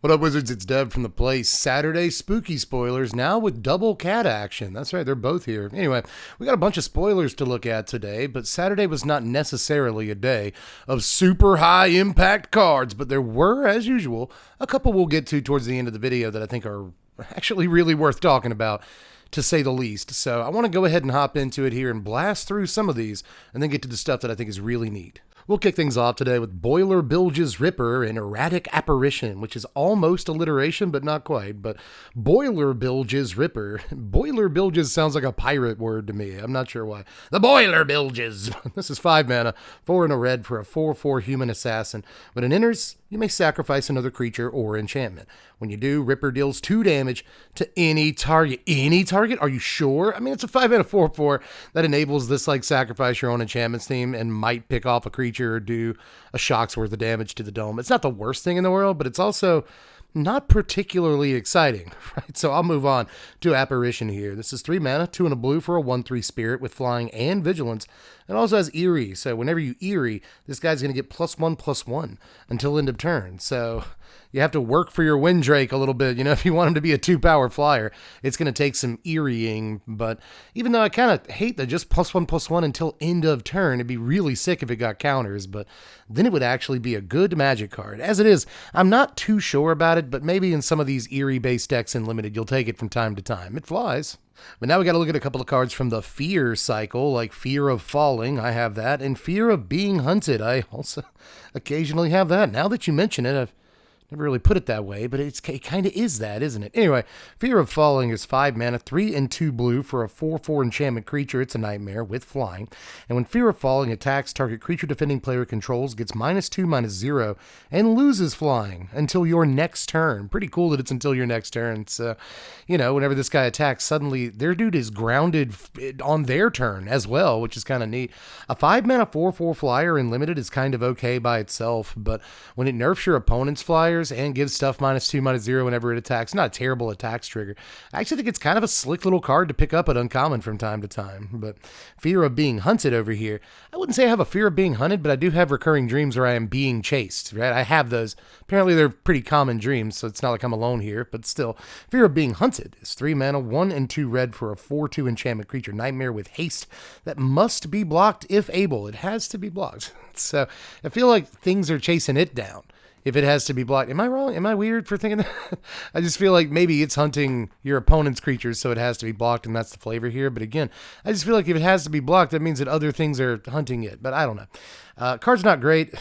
What up, Wizards? It's Dev from the place. Saturday spooky spoilers now with double cat action. That's right, they're both here. Anyway, we got a bunch of spoilers to look at today, but Saturday was not necessarily a day of super high impact cards, but there were, as usual, a couple we'll get to towards the end of the video that I think are actually really worth talking about, to say the least. So I want to go ahead and hop into it here and blast through some of these and then get to the stuff that I think is really neat. We'll kick things off today with Boilerbugs Ripper and Erratic Apparition, which is almost alliteration, but not quite. But Boilerbugs Ripper. Boilerbugs sounds like a pirate word to me. I'm not sure why. The Boilerbugs! This is 5 mana, 4 and a red for a 4/4 human assassin. When it enters, you may sacrifice another creature or enchantment. When you do, Ripper deals 2 damage to any target. Any target? Are you sure? I mean, it's a 5 mana 4/4 that enables this, like, sacrifice your own enchantments theme and might pick off a creature or do a shock's worth of damage to the dome. It's not the worst thing in the world, but it's also not particularly exciting, right? So I'll move on to Apparition here. This is 3 mana, 2 and a blue for a 1/3 spirit with flying and vigilance. It also has Eerie, so whenever you Eerie, this guy's going to get +1/+1 until end of turn. So you have to work for your Windrake a little bit. You know, if you want him to be a 2-power flyer, it's going to take some Eerieing. But even though I kind of hate the just +1/+1 until end of turn, it'd be really sick if it got counters, but then it would actually be a good Magic card. As it is, I'm not too sure about it, but maybe in some of these Eerie-based decks in Limited, you'll take it from time to time. It flies. But now we got to look at a couple of cards from the Fear cycle, like Fear of Falling, I have that, and Fear of Being Hunted, I also occasionally have that. Now that you mention it, I've never really put it that way, but it kind of is that, isn't it? Anyway, Fear of Falling is 5 mana, 3 and 2 blue for a 4/4 enchantment creature. It's a nightmare with flying. And when Fear of Falling attacks, target creature defending player controls gets -2/-0 and loses flying until your next turn. Pretty cool that it's until your next turn. So, you know, whenever this guy attacks, suddenly their dude is grounded on their turn as well, which is kind of neat. A 5 mana 4/4 flyer in Limited is kind of okay by itself, but when it nerfs your opponent's flyers and gives stuff -2/-0 whenever it attacks, not a terrible attacks trigger. I actually think it's kind of a slick little card to pick up at uncommon from time to time. But Fear of Being Hunted over here, I wouldn't say I have a fear of being hunted, but I do have recurring dreams where I am being chased, right? I have those. Apparently they're pretty common dreams, so it's not like I'm alone here, but still. Fear of Being Hunted is 3 mana, 1 and 2 red for a 4/2 enchantment creature, nightmare with haste that must be blocked if able. It has to be blocked. So I feel like things are chasing it down if it has to be blocked. Am I wrong? Am I weird for thinking that? I just feel like maybe it's hunting your opponent's creatures, so it has to be blocked, and that's the flavor here. But again, I just feel like if it has to be blocked, that means that other things are hunting it. But I don't know. Card's not great.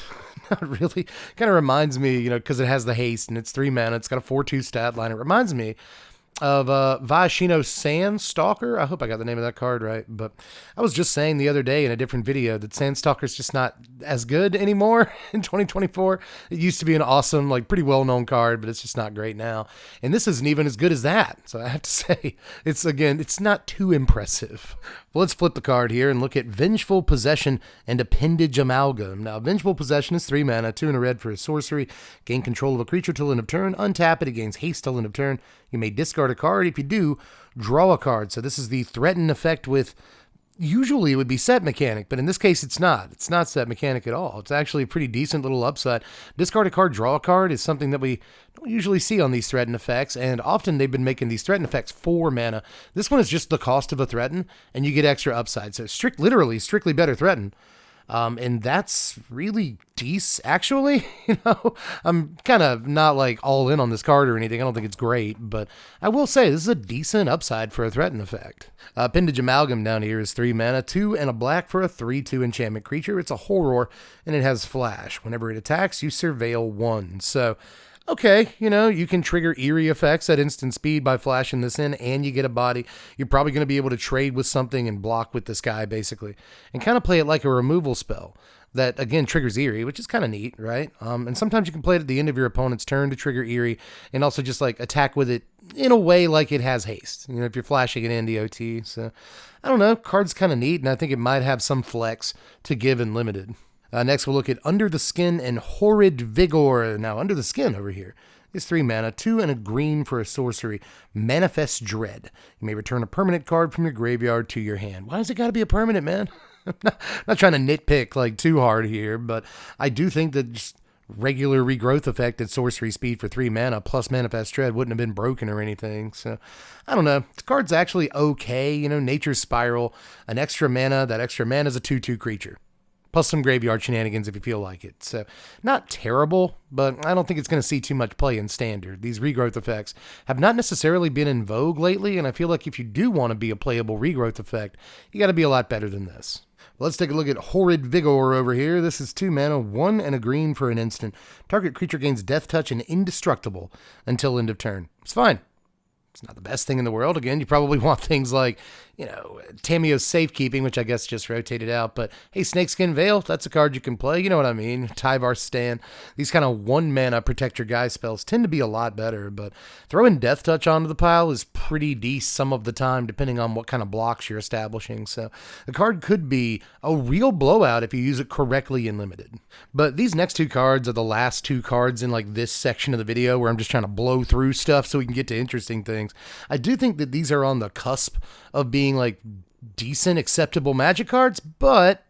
Not really. Kind of reminds me, you know, because it has the haste, and it's 3 mana. It's got a 4/2 stat line. It reminds me of Viashino Sandstalker. I hope I got the name of that card right, but I was just saying the other day in a different video that Sandstalker's just not as good anymore in 2024. It used to be an awesome, like, pretty well-known card, but it's just not great now. And this isn't even as good as that, so I have to say, it's not too impressive. Well, let's flip the card here and look at Vengeful Possession and Appendage Amalgam. Now, Vengeful Possession is 3 mana, 2 and a red for a sorcery. Gain control of a creature till end of turn. Untap it. It gains haste till end of turn. You may discard a card. If you do, draw a card. So this is the threaten effect with, usually it would be set mechanic, but in this case it's not. It's not set mechanic at all. It's actually a pretty decent little upside. Discard a card, draw a card is something that we don't usually see on these threaten effects, and often they've been making these threaten effects 4 mana. This one is just the cost of a threaten, and you get extra upside. So literally strictly better threaten. And that's really decent, actually. You know, I'm kind of not like all in on this card or anything. I don't think it's great, but I will say this is a decent upside for a threaten effect. Appendage Amalgam down here is 3 mana, 2 and a black for a 3/2 enchantment creature. It's a horror, and it has flash. Whenever it attacks, you surveil 1. So, okay, you know, you can trigger Eerie effects at instant speed by flashing this in, and you get a body. You're probably going to be able to trade with something and block with this guy, basically, and kind of play it like a removal spell that, again, triggers Eerie, which is kind of neat, right? And sometimes you can play it at the end of your opponent's turn to trigger Eerie, and also just, like, attack with it in a way like it has haste, you know, if you're flashing it in DOT. So, I don't know, card's kind of neat, and I think it might have some flex to give in Limited. Next, we'll look at Under the Skin and Horrid Vigor. Now, Under the Skin over here is 3 mana, 2 and a green for a sorcery. Manifest Dread. You may return a permanent card from your graveyard to your hand. Why does it got to be a permanent, man? I'm not trying to nitpick like too hard here, but I do think that just regular regrowth effect at sorcery speed for 3 mana plus Manifest Dread wouldn't have been broken or anything. So, I don't know. This card's actually okay. You know, Nature's Spiral, an extra mana. That extra mana is a 2/2 creature. Plus some graveyard shenanigans if you feel like it. So, not terrible, but I don't think it's going to see too much play in Standard. These regrowth effects have not necessarily been in vogue lately, and I feel like if you do want to be a playable regrowth effect, you got to be a lot better than this. Let's take a look at Horrid Vigor over here. This is 2 mana, 1 and a green for an instant. Target creature gains Death Touch and Indestructible until end of turn. It's fine. It's not the best thing in the world. Again, you probably want things like, you know, Tamiyo's Safekeeping, which I guess just rotated out. But hey, Snakeskin Veil, that's a card you can play. You know what I mean. Tyvar Stan. These kind of 1 mana protect your guy spells tend to be a lot better. But throwing Death Touch onto the pile is pretty decent some of the time, depending on what kind of blocks you're establishing. So the card could be a real blowout if you use it correctly in Limited. But these next 2 cards are the last 2 cards in like this section of the video where I'm just trying to blow through stuff so we can get to interesting things. I do think that these are on the cusp of being like decent, acceptable Magic cards, but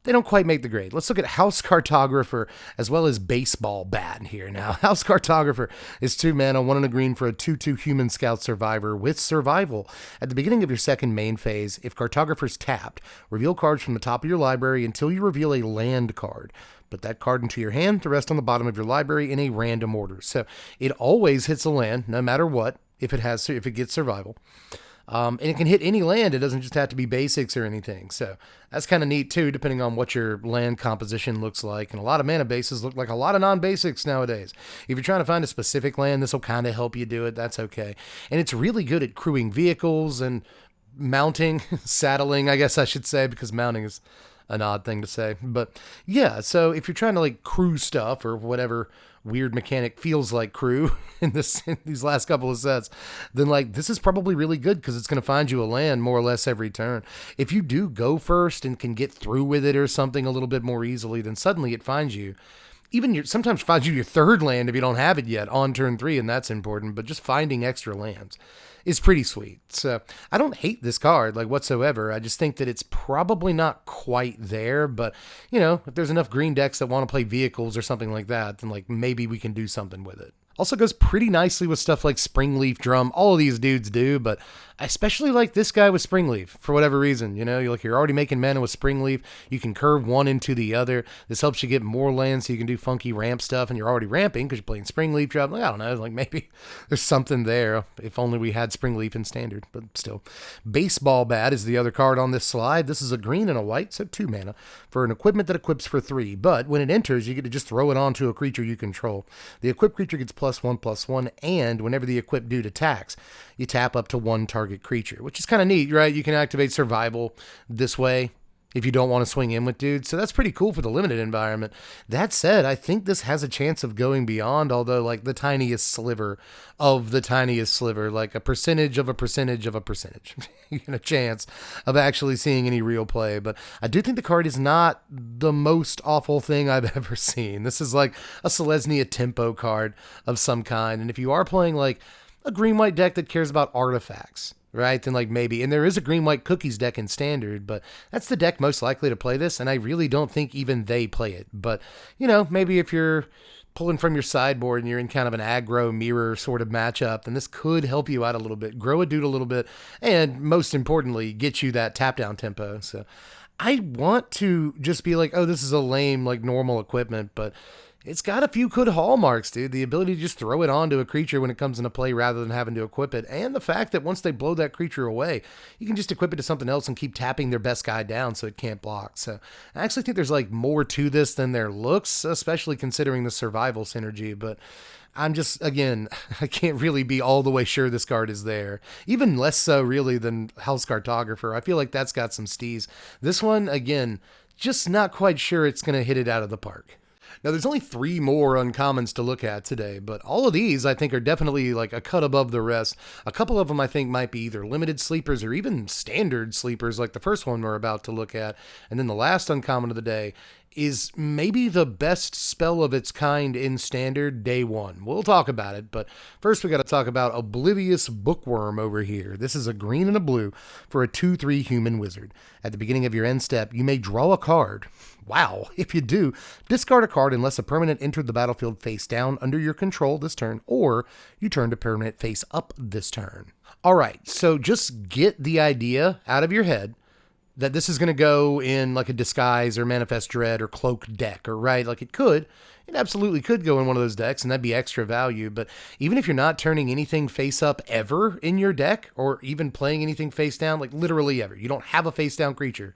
they don't quite make the grade. Let's look at House Cartographer as well as Baseball Bat here. Now, House Cartographer is 2 mana, 1 and a green for a 2/2 Human Scout Survivor with Survival. At the beginning of your second main phase, if Cartographer's tapped, reveal cards from the top of your library until you reveal a land card. Put that card into your hand to rest on the bottom of your library in a random order. So it always hits a land, no matter what, if it gets Survival. And it can hit any land. It doesn't just have to be basics or anything. So that's kind of neat too, depending on what your land composition looks like. And a lot of mana bases look like a lot of non-basics nowadays. If you're trying to find a specific land, this will kind of help you do it. That's okay. And it's really good at crewing vehicles and mounting, saddling, I guess I should say, because mounting is an odd thing to say. But yeah, so if you're trying to like crew stuff or whatever weird mechanic feels like crew in these last couple of sets, then like this is probably really good because it's going to find you a land more or less every turn. If you do go first and can get through with it or something a little bit more easily, then suddenly it finds you. Sometimes finds you your 3rd land if you don't have it yet on turn 3, and that's important, but just finding extra lands is pretty sweet. So I don't hate this card like whatsoever. I just think that it's probably not quite there, but you know, if there's enough green decks that want to play vehicles or something like that, then like maybe we can do something with it. Also goes pretty nicely with stuff like Springleaf Drum. All of these dudes do, but I especially like this guy with Springleaf for whatever reason. You know, you're already making mana with Springleaf. You can curve one into the other. This helps you get more land so you can do funky ramp stuff, and you're already ramping because you're playing Springleaf Drum. Like, I don't know, like maybe there's something there. If only we had Springleaf in Standard, but still. Baseball Bat is the other card on this slide. This is a green and a white, so 2 mana for an equipment that equips for 3. But when it enters, you get to just throw it onto a creature you control. The equipped creature gets +1/+1, and whenever the equipped dude attacks, you tap up to 1 target creature, which is kind of neat, right? You can activate Survival this way if you don't want to swing in with dudes. So that's pretty cool for the limited environment. That said, I think this has a chance of going beyond, although like the tiniest sliver of the tiniest sliver, like a percentage of a percentage of a percentage, you get a chance of actually seeing any real play. But I do think the card is not the most awful thing I've ever seen. This is like a Selesnya tempo card of some kind. And if you are playing like a green-white deck that cares about artifacts, right, then like maybe, and there is a green-white cookies deck in Standard, but that's the deck most likely to play this, and I really don't think even they play it. But, you know, maybe if you're pulling from your sideboard and you're in kind of an aggro mirror sort of matchup, then this could help you out a little bit, grow a dude a little bit, and most importantly, get you that tap-down tempo. So I want to just be like, oh, this is a lame, like, normal equipment, but it's got a few good hallmarks, dude. The ability to just throw it onto a creature when it comes into play rather than having to equip it. And the fact that once they blow that creature away, you can just equip it to something else and keep tapping their best guy down so it can't block. So I actually think there's like more to this than there looks, especially considering the survival synergy. But I'm just, again, I can't really be all the way sure this card is there. Even less so, really, than House Cartographer. I feel like that's got some steez. This one, again, just not quite sure it's going to hit it out of the park. Now, there's only 3 more uncommons to look at today, but all of these I think are definitely like a cut above the rest. A couple of them I think might be either limited sleepers or even standard sleepers like the first one we're about to look at. And then the last uncommon of the day is maybe the best spell of its kind in Standard day one. We'll talk about it, but first we got to talk about Oblivious Bookworm over here. This is a green and a blue for a 2/3 human wizard. At the beginning of your end step, you may draw a card. Wow. If you do, discard a card unless a permanent entered the battlefield face down under your control this turn, or you turned a permanent face up this turn. All right, so just get the idea out of your head that this is going to go in like a Disguise or Manifest Dread or Cloak deck, or right? Like it absolutely could go in one of those decks, and that'd be extra value. But even if you're not turning anything face up ever in your deck, or even playing anything face down, like literally ever, you don't have a face down creature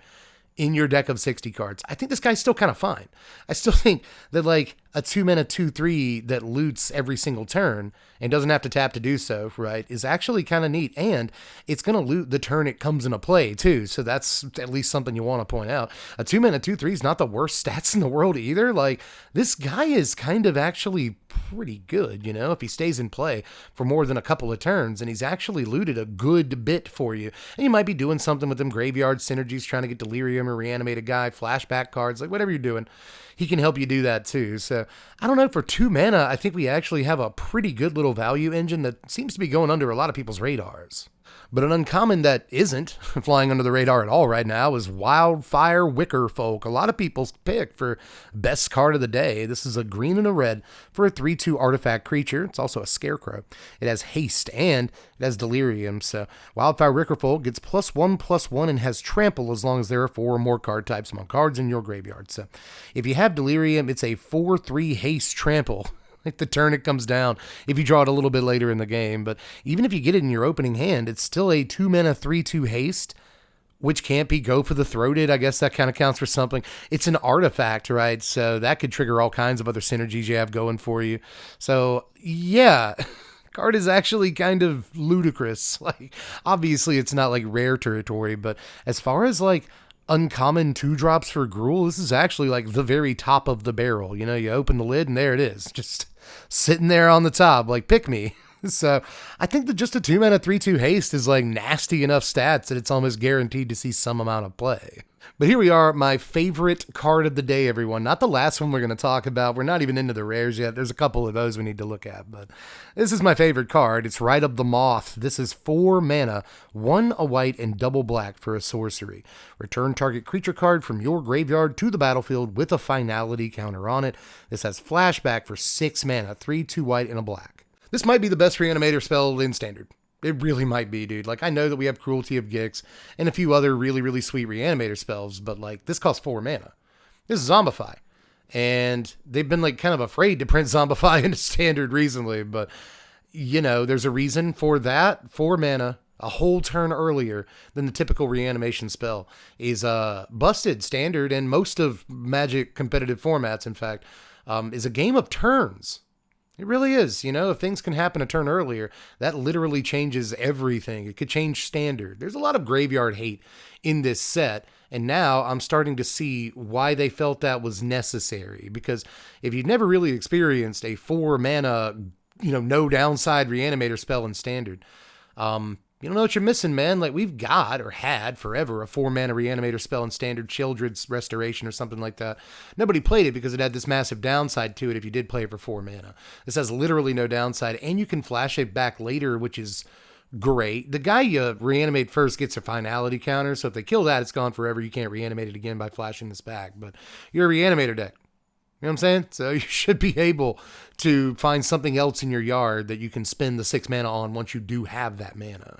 in your deck of 60 cards, I think this guy's still kind of fine. I still think that like a 2-mana 2/3 that loots every single turn and doesn't have to tap to do so, right, is actually kind of neat. And it's going to loot the turn it comes into play too. So that's at least something you want to point out. A 2-mana 2/3 is not the worst stats in the world either. Like this guy is kind of actually pretty good, you know, if he stays in play for more than a couple of turns, and he's actually looted a good bit for you. And you might be doing something with them graveyard synergies, trying to get Delirium or reanimate a guy, flashback cards, like whatever you're doing, he can help you do that too. So I don't know, for 2 mana, I think we actually have a pretty good little value engine that seems to be going under a lot of people's radars. But an uncommon that isn't flying under the radar at all right now is Wildfire Wickerfolk. A lot of people's pick for best card of the day. This is a green and a red for a 3/2 artifact creature. It's also a scarecrow. It has haste and it has delirium. So Wildfire Wickerfolk gets +1/+1 and has trample as long as there are 4 or more card types among cards in your graveyard. So if you have delirium, it's a 4/3 haste trample. Like the turn it comes down if you draw it a little bit later in the game. But even if you get it in your opening hand, it's still a 2-mana 3/2 haste, which can't be go for the throated. I guess that kind of counts for something. It's an artifact, right? So that could trigger all kinds of other synergies you have going for you. So yeah, card is actually kind of ludicrous. Like obviously it's not like rare territory, but as far as like uncommon 2-drops for Gruul, this is actually like the very top of the barrel. You know, you open the lid and there it is, just sitting there on the top, like pick me. So I think that just a 2-mana 3/2 haste is like nasty enough stats that it's almost guaranteed to see some amount of play. But here we are, my favorite card of the day, everyone. Not the last one we're going to talk about. We're not even into the rares yet. There's a couple of those we need to look at, but this is my favorite card. It's Rite of the Moth. This is 4 mana, 1 a white and double black for a sorcery. Return target creature card from your graveyard to the battlefield with a finality counter on it. This has flashback for 6 mana, 3/2 white and a black. This might be the best reanimator spell in Standard. It really might be, dude. Like, I know that we have Cruelty of Gix and a few other really, really sweet reanimator spells, but, like, this costs 4 mana. This is Zombify. And they've been, like, kind of afraid to print Zombify into Standard recently, but, you know, there's a reason for that. 4 mana, a whole turn earlier than the typical reanimation spell, is busted Standard and most of Magic competitive formats, in fact, is a game of turns. It really is. You know, if things can happen a turn earlier, that literally changes everything. It could change Standard. There's a lot of graveyard hate in this set, and now I'm starting to see why they felt that was necessary. Because if you've never really experienced a 4 mana, you know, no downside reanimator spell in Standard, you don't know what you're missing, man. Like, we've got, or had forever, a 4 mana reanimator spell in Standard, Childred's Restoration or something like that. Nobody played it because it had this massive downside to it if you did play it for 4 mana. This has literally no downside, and you can flash it back later, which is great. The guy you reanimate first gets a finality counter, so if they kill that, it's gone forever. You can't reanimate it again by flashing this back, but you're a reanimator deck. You know what I'm saying? So you should be able to find something else in your yard that you can spend the 6 mana on once you do have that mana.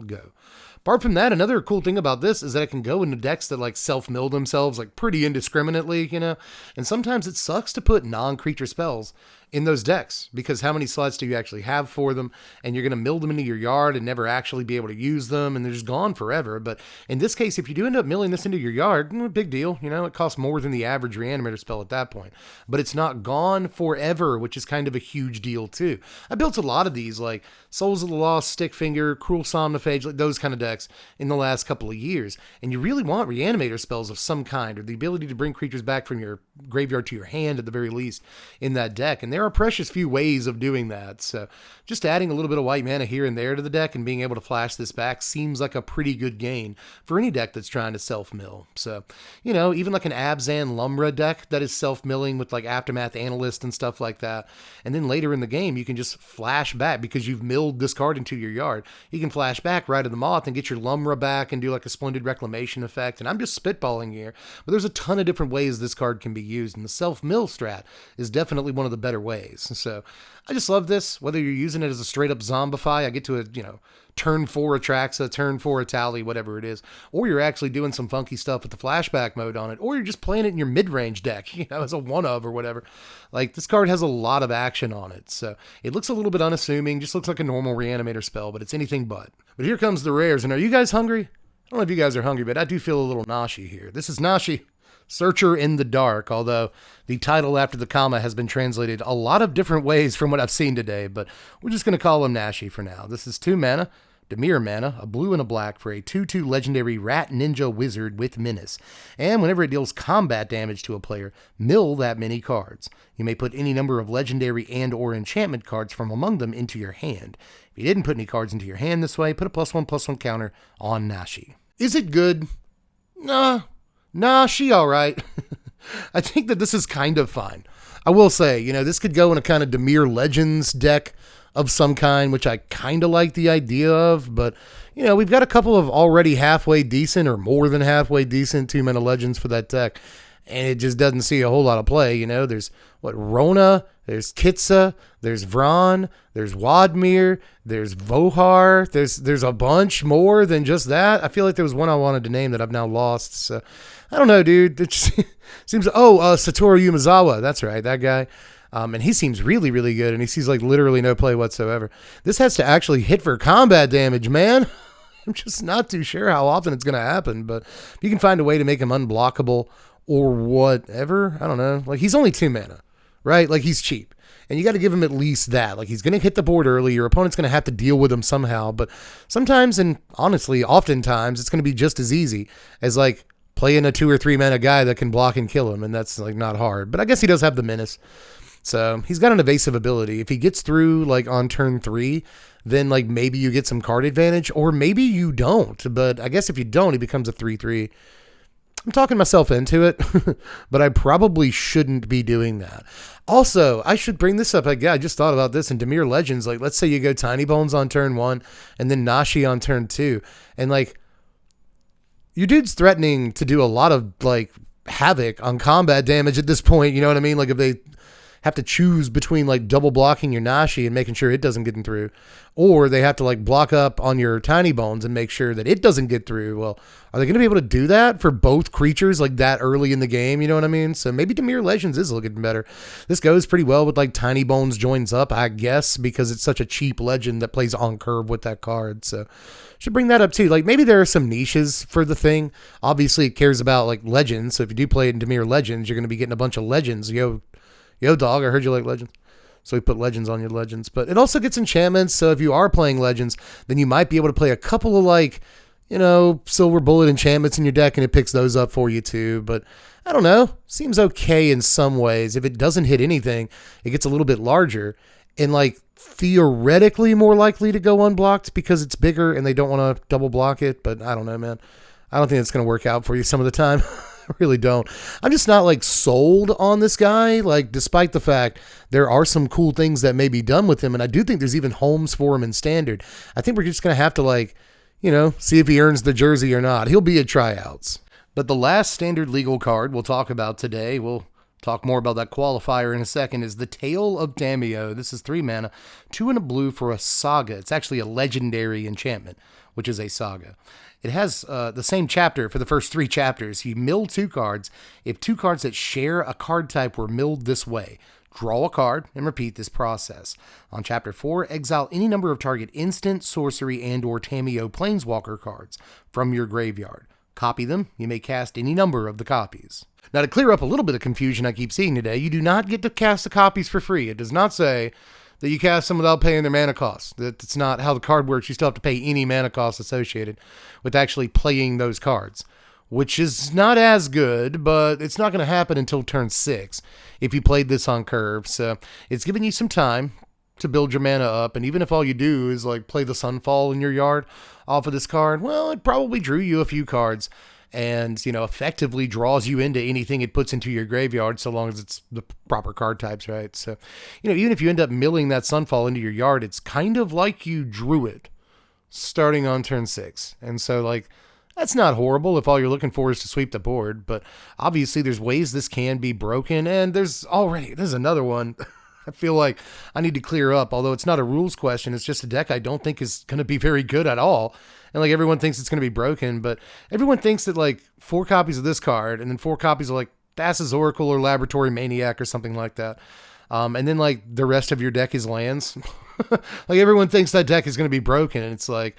Go. Apart from that, another cool thing about this is that it can go into decks that like self-mill themselves like pretty indiscriminately, you know, and sometimes it sucks to put non-creature spells in those decks because how many slots do you actually have for them, and you're going to mill them into your yard and never actually be able to use them, and they're just gone forever. But in this case, if you do end up milling this into your yard, big deal, you know, it costs more than the average reanimator spell at that point, but it's not gone forever, which is kind of a huge deal too. I built a lot of these like Souls of the Lost, Stickfinger, Cruel Somnophage, like those kind of decks in the last couple of years, and you really want reanimator spells of some kind, or the ability to bring creatures back from your graveyard to your hand at the very least in that deck, and there are precious few ways of doing that. So just adding a little bit of white mana here and there to the deck and being able to flash this back seems like a pretty good gain for any deck that's trying to self-mill. So, you know, even like an Abzan Lumra deck that is self-milling with like Aftermath Analyst and stuff like that. And then later in the game, you can just flash back because you've milled this card into your yard. You can flash back right to the Moth and get your Lumra back and do like a Splendid Reclamation effect. And I'm just spitballing here, but there's a ton of different ways this card can be used. And the self-mill strat is definitely one of the better ways. So I just love this, whether you're using it as a straight up zombify, I get to a, you know, turn 4 Atraxa, turn 4 Atali, whatever it is, or you're actually doing some funky stuff with the flashback mode on it, or you're just playing it in your mid-range deck, you know, as a one-of or whatever. Like, this card has a lot of action on it, so it looks a little bit unassuming, just looks like a normal Reanimator spell, but it's anything but. But here comes the rares, and are you guys hungry? I don't know if you guys are hungry, but I do feel a little Nashi here. This is Nashi, Searcher in the Dark, although the title after the comma has been translated a lot of different ways from what I've seen today, but we're just going to call him Nashi for now. This is 2 mana, Dimir mana, a blue and a black for a 2/2 legendary rat ninja wizard with menace. And whenever it deals combat damage to a player, mill that many cards. You may put any number of legendary and or enchantment cards from among them into your hand. If you didn't put any cards into your hand this way, put a +1/+1 counter on Nashi. Is it good? Nah, she all right. I think that this is kind of fine. I will say, you know, this could go in a kind of Dimir Legends deck of some kind, which I kind of like the idea of, but, you know, we've got a couple of already halfway decent or more than halfway decent 2-mana Legends for that deck, and it just doesn't see a whole lot of play, you know. There's, Rona, there's Kitsa, there's Vron, there's Wadmir, there's Vohar, there's a bunch more than just that. I feel like there was one I wanted to name that I've now lost, so I don't know, dude. It just seems, Satoru Yumazawa, that's right, that guy. And he seems really, really good, and he sees like literally no play whatsoever. This has to actually hit for combat damage, man. I'm just not too sure how often it's going to happen, but if you can find a way to make him unblockable or whatever, I don't know. Like, he's only 2 mana, right? Like, he's cheap. And you got to give him at least that. Like, he's going to hit the board early. Your opponent's going to have to deal with him somehow. But sometimes, and honestly, oftentimes, it's going to be just as easy as, like, playing a 2 or 3 mana guy that can block and kill him. And that's, like, not hard. But I guess he does have the menace. So he's got an evasive ability. If he gets through, like, on turn 3, then, like, maybe you get some card advantage. Or maybe you don't. But I guess if you don't, he becomes a 3/3. I'm talking myself into it, but I probably shouldn't be doing that. Also, I should bring this up. I just thought about this in Dimir Legends. Like, let's say you go Tiny Bones on turn 1 and then Nashi on turn 2. And, like, your dude's threatening to do a lot of, like, havoc on combat damage at this point. You know what I mean? Like, if they have to choose between, like, double blocking your Nashi and making sure it doesn't get through, or they have to, like, block up on your Tiny Bones and make sure that it doesn't get through. Well, are they going to be able to do that for both creatures, like, that early in the game? You know what I mean? So maybe Dimir Legends is looking better. This goes pretty well with, like, Tiny Bones joins up, I guess, because it's such a cheap legend that plays on curve with that card. So should bring that up too. Like, maybe there are some niches for the thing. Obviously, it cares about, like, legends. So if you do play it in Dimir Legends, you're going to be getting a bunch of legends. Yo, dog, I heard you like legends. So we put legends on your legends. But it also gets enchantments. So if you are playing legends, then you might be able to play a couple of, like, you know, silver bullet enchantments in your deck, and it picks those up for you too. But I don't know. Seems okay in some ways. If it doesn't hit anything, it gets a little bit larger and, like, theoretically more likely to go unblocked because it's bigger and they don't want to double block it. But I don't know, man. I don't think it's going to work out for you some of the time. I really don't. I'm just not, like, sold on this guy, like, despite the fact there are some cool things that may be done with him, and I do think there's even homes for him in Standard. I think we're just going to have to, like, you know, see if he earns the jersey or not. He'll be at tryouts. But the last Standard legal card we'll talk about today, we'll talk more about that qualifier in a second, is the Tale of Tamiyo. This is 3 mana, 2 and a blue for a saga. It's actually a legendary enchantment, which is a saga. It has the same chapter for the first 3 chapters. You mill 2 cards. If 2 cards that share a card type were milled this way, draw a card and repeat this process. On chapter 4, exile any number of target instant, sorcery, and or Tamiyo planeswalker cards from your graveyard. Copy them. You may cast any number of the copies. Now, to clear up a little bit of confusion I keep seeing today, you do not get to cast the copies for free. It does not say that you cast them without paying their mana costs. That's not how the card works. You still have to pay any mana costs associated with actually playing those cards. which is not as good, but it's not going to happen until turn 6 if you played this on curve. So it's giving you some time to build your mana up, and even if all you do is like play the Sunfall in your yard off of this card, well, it probably drew you a few cards and, you know, effectively draws you into anything it puts into your graveyard, so long as it's the proper card types, right? So, you know, even if you end up milling that Sunfall into your yard, it's kind of like you drew it starting on turn 6. And so, like, that's not horrible if all you're looking for is to sweep the board, but obviously there's ways this can be broken, and there's another one I feel like I need to clear up, although it's not a rules question. It's just a deck I don't think is going to be very good at all. And like everyone thinks it's going to be broken, but everyone thinks that like 4 copies of this card and then 4 copies of like Thassa's Oracle or Laboratory Maniac or something like that. And then like the rest of your deck is lands. Like everyone thinks that deck is going to be broken. And it's like,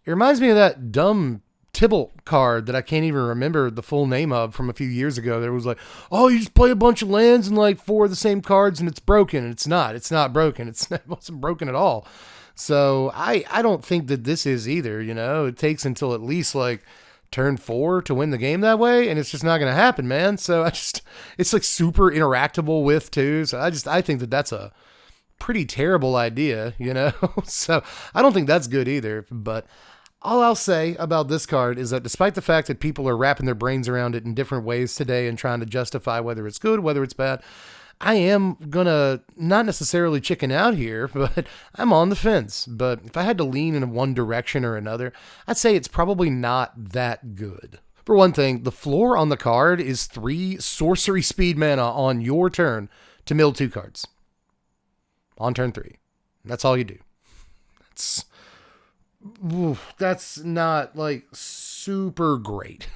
it reminds me of that dumb Tibble card that I can't even remember the full name of from a few years ago. There was like, oh, you just play a bunch of lands and like 4 of the same cards and it's broken. And it's not broken. It wasn't broken at all. So I don't think that this is either, you know. It takes until at least like turn 4 to win the game that way, and it's just not going to happen, man. So it's like super interactable with too. So I think that that's a pretty terrible idea, you know. So I don't think that's good either, but all I'll say about this card is that despite the fact that people are wrapping their brains around it in different ways today and trying to justify whether it's good, whether it's bad, I am gonna not necessarily chicken out here, but I'm on the fence. But if I had to lean in one direction or another, I'd say it's probably not that good. For one thing, the floor on the card is 3 sorcery speed mana on your turn to mill 2 cards. On turn 3. That's all you do. That's not like super great.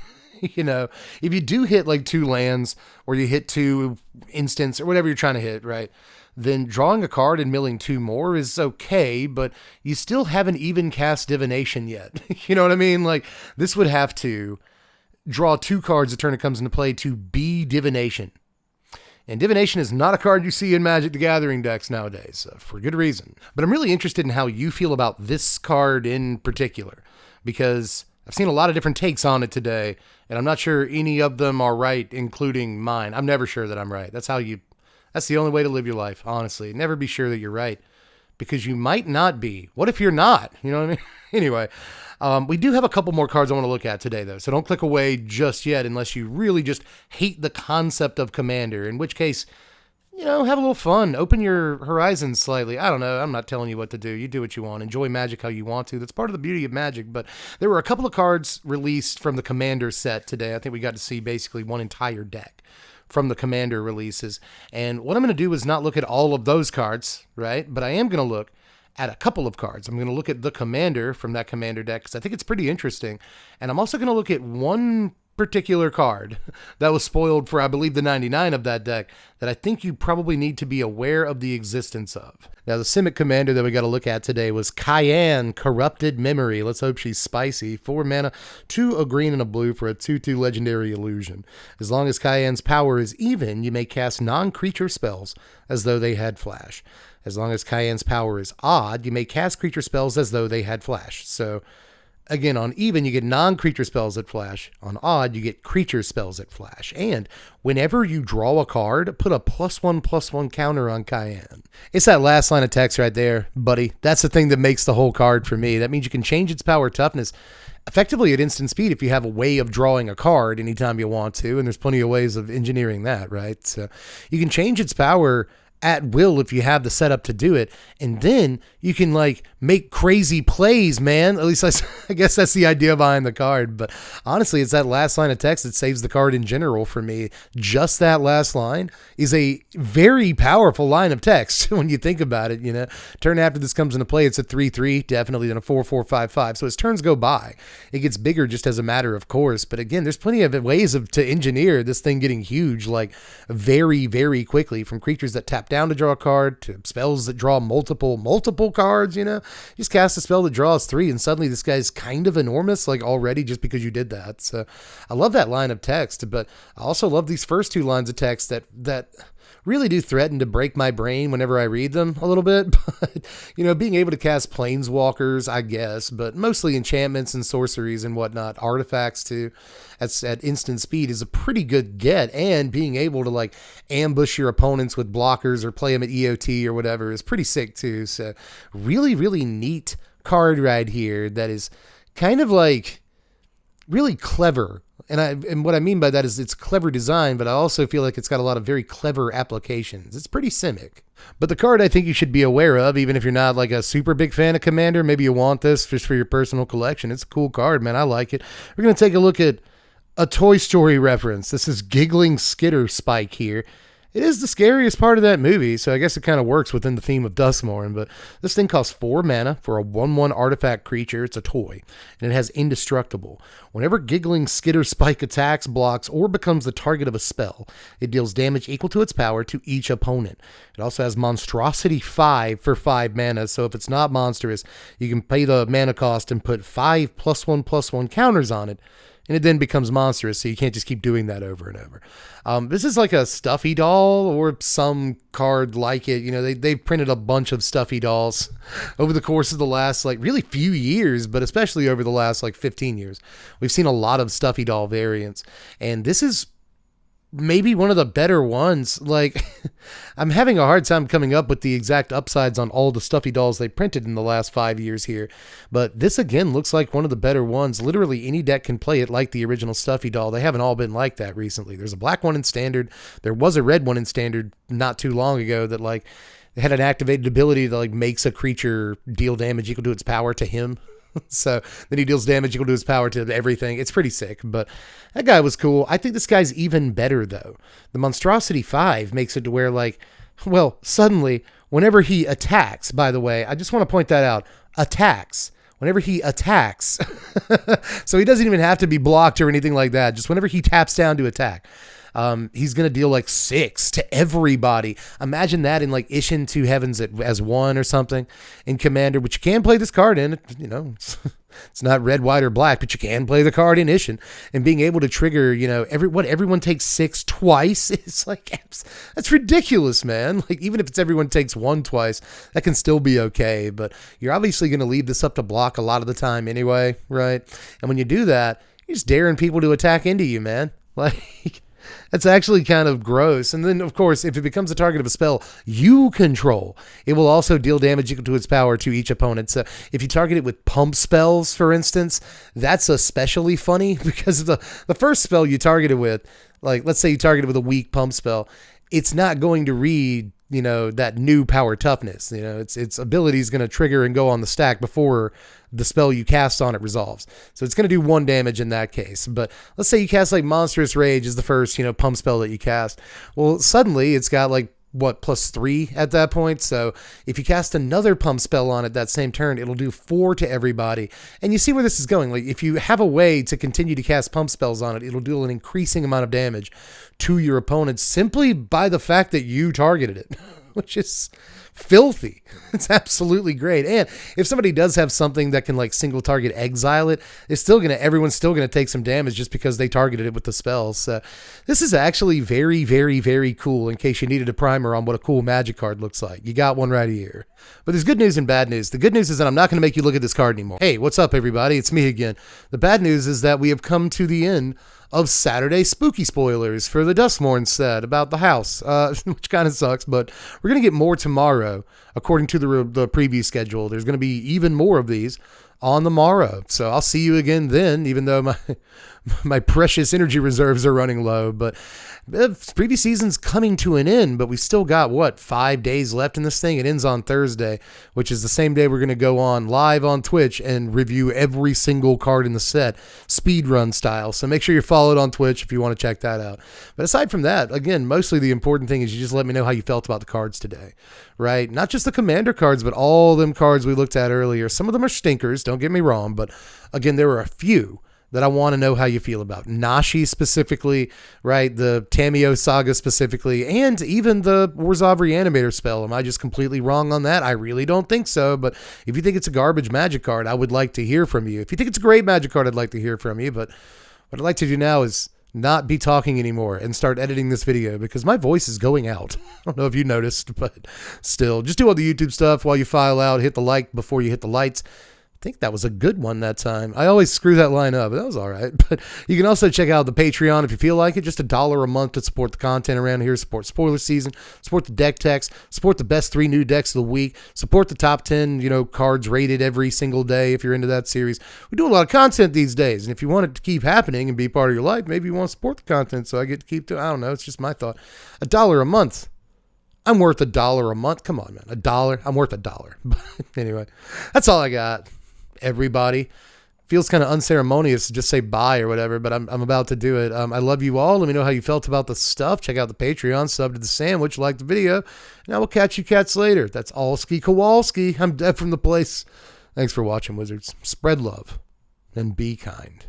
You know, if you do hit like 2 lands or you hit 2 instants or whatever you're trying to hit, right, then drawing a card and milling 2 more is okay, but you still haven't even cast Divination yet. You know what I mean? Like, this would have to draw 2 cards the turn it comes into play to be Divination. And Divination is not a card you see in Magic the Gathering decks nowadays, for good reason. But I'm really interested in how you feel about this card in particular, because I've seen a lot of different takes on it today, and I'm not sure any of them are right, including mine. I'm never sure that I'm right. That's the only way to live your life, honestly. Never be sure that you're right, because you might not be. What if you're not? You know what I mean? Anyway, we do have a couple more cards I want to look at today, though, so don't click away just yet unless you really just hate the concept of Commander, in which case, you know, have a little fun. Open your horizons slightly. I don't know. I'm not telling you what to do. You do what you want. Enjoy Magic how you want to. That's part of the beauty of Magic. But there were a couple of cards released from the Commander set today. I think we got to see basically one entire deck from the Commander releases. And what I'm going to do is not look at all of those cards, right? But I am going to look at a couple of cards. I'm going to look at the Commander from that Commander deck because I think it's pretty interesting. And I'm also going to look at one particular card that was spoiled for, I believe, the 99 of that deck that I think you probably need to be aware of the existence of. Now, the Simic Commander that we got to look at today was Cayenne, Corrupted Memory. Let's hope she's spicy. 4 mana, 2 a green and a blue for a 2/2 legendary illusion. As long as Cayenne's power is even, you may cast non-creature spells as though they had flash. As long as Cayenne's power is odd, you may cast creature spells as though they had flash. So, again, on even, you get non-creature spells that flash. On odd, you get creature spells that flash. And whenever you draw a card, put a +1/+1 counter on Cayenne. It's that last line of text right there, buddy. That's the thing that makes the whole card for me. That means you can change its power toughness effectively at instant speed if you have a way of drawing a card anytime you want to. And there's plenty of ways of engineering that, right? So you can change its power at will if you have the setup to do it, and then you can like make crazy plays, man. At least I guess that's the idea behind the card, but honestly, it's that last line of text that saves the card in general for me. Just that last line is a very powerful line of text when you think about it. You know, turn after this comes into play, it's a 3/3, definitely, than a 4/4/5/5. So as turns go by, it gets bigger just as a matter of course. But again, there's plenty of ways to engineer this thing getting huge, like very, very quickly, from creatures that tap down to draw a card to spells that draw multiple cards. You know, you just cast a spell that draws 3 and suddenly this guy's kind of enormous, like already, just because you did that. So I love that line of text, but I also love these first 2 lines of text that really do threaten to break my brain whenever I read them a little bit. But, being able to cast planeswalkers, I guess, but mostly enchantments and sorceries and whatnot, artifacts too, at instant speed is a pretty good get. And being able to like ambush your opponents with blockers or play them at EOT or whatever is pretty sick too. So really, really neat card right here that is kind of like really clever. And what I mean by that is it's clever design, but I also feel like it's got a lot of very clever applications. It's pretty simic. But the card I think you should be aware of, even if you're not like a super big fan of Commander, maybe you want this just for your personal collection. It's a cool card, man. I like it. We're going to take a look at a Toy Story reference. This is Giggling Skitter Spike here. It is the scariest part of that movie, so I guess it kind of works within the theme of Duskmourn, but this thing costs 4 mana for a 1/1 artifact creature. It's a toy, and it has Indestructible. Whenever Giggling Skitter Spike attacks, blocks, or becomes the target of a spell, it deals damage equal to its power to each opponent. It also has Monstrosity 5 for 5 mana, so if it's not monstrous, you can pay the mana cost and put 5 +1/+1 counters on it, and it then becomes monstrous, so you can't just keep doing that over and over. This is like a Stuffy doll or some card like it. They've printed a bunch of Stuffy dolls over the course of the last, really few years, but especially over the last, 15 years. We've seen a lot of Stuffy doll variants, and this is maybe one of the better ones. I'm having a hard time coming up with the exact upsides on all the Stuffy dolls they printed in the last 5 years here, but this again looks like one of the better ones. Literally any deck can play it like the original Stuffy doll. They haven't all been like that recently. There's a black one in Standard. There was a red one in Standard not too long ago that they had an activated ability that makes a creature deal damage equal to its power to him. So then he deals damage equal to his power to everything. It's pretty sick, but that guy was cool. I think this guy's even better, though. The Monstrosity 5 makes it to where, suddenly, whenever he attacks, by the way, I just want to point that out, attacks. Whenever he attacks, so he doesn't even have to be blocked or anything like that. Just whenever he taps down to attack. He's going to deal 6 to everybody. Imagine that in Ishin Two Heavens as 1 or something in Commander, which you can play this card in. It's not red, white, or black, but you can play the card in Ishin, and being able to trigger, everyone takes 6 twice. It's that's ridiculous, man. Even if it's everyone takes 1 twice, that can still be okay, but you're obviously going to leave this up to block a lot of the time anyway, right? And when you do that, you're just daring people to attack into you, man. That's actually kind of gross. And then, of course, if it becomes a target of a spell you control, it will also deal damage equal to its power to each opponent. So if you target it with pump spells, for instance, that's especially funny because the first spell you target it with, let's say you target it with a weak pump spell, it's not going to read, that new power toughness. Its ability is going to trigger and go on the stack before the spell you cast on it resolves. So it's going to do 1 damage in that case. But let's say you cast Monstrous Rage is the first, pump spell that you cast. Well, suddenly it's got +3 at that point. So if you cast another pump spell on it that same turn, it'll do 4 to everybody. And you see where this is going. If you have a way to continue to cast pump spells on it, it'll do an increasing amount of damage to your opponents simply by the fact that you targeted it, which is filthy. It's absolutely great. And if somebody does have something that can single target exile it, everyone's still gonna take some damage just because they targeted it with the spells. So this is actually very, very, very cool in case you needed a primer on what a cool Magic card looks like. You got one right here. But there's good news and bad news. The good news is that I'm not going to make you look at this card anymore. Hey, what's up, everybody? It's me again. The bad news is that we have come to the end of Saturday spooky spoilers for the Duskmourn set about the house, which kind of sucks, but we're going to get more tomorrow, according to the preview schedule. There's going to be even more of these on the morrow. So I'll see you again then, even though my precious energy reserves are running low. But preview season's coming to an end, but we've still got, 5 days left in this thing? It ends on Thursday, which is the same day we're going to go on live on Twitch and review every single card in the set, speedrun style. So make sure you're followed on Twitch if you want to check that out. But aside from that, again, mostly the important thing is you just let me know how you felt about the cards today, right? Not just the Commander cards, but all them cards we looked at earlier. Some of them are stinkers, don't get me wrong, but again, there were a few that I want to know how you feel about. Nashi specifically, right? The Tamiyo saga specifically, and even the Orzhov Reanimator spell. Am I just completely wrong on that? I really don't think so, but if you think it's a garbage Magic card, I would like to hear from you. If you think it's a great Magic card, I'd like to hear from you, but what I'd like to do now is not be talking anymore and start editing this video because my voice is going out. I don't know if you noticed, but still, just do all the YouTube stuff while you file out. Hit the like before you hit the lights. I think that was a good one that time. I always screw that line up, but that was all right. But you can also check out the Patreon if you feel like it. Just $1 a month to support the content around here, support spoiler season, support the deck techs, support the best 3 new decks of the week, support the top 10, cards rated every single day if you're into that series. We do a lot of content these days, and if you want it to keep happening and be part of your life, maybe you want to support the content so I get to keep doing. I don't know. It's just my thought. $1 a month. I'm worth $1 a month. Come on, man. $1. I'm worth $1. But anyway, that's all I got. Everybody, feels kind of unceremonious to just say bye or whatever, but I'm about to do it. I love you all. Let me know how you felt about the stuff. Check out the Patreon, sub to the sandwich, like the video, and I will catch you cats later. That's Allski Kowalski. I'm Dev from the place. Thanks for watching, Wizards. Spread love and be kind.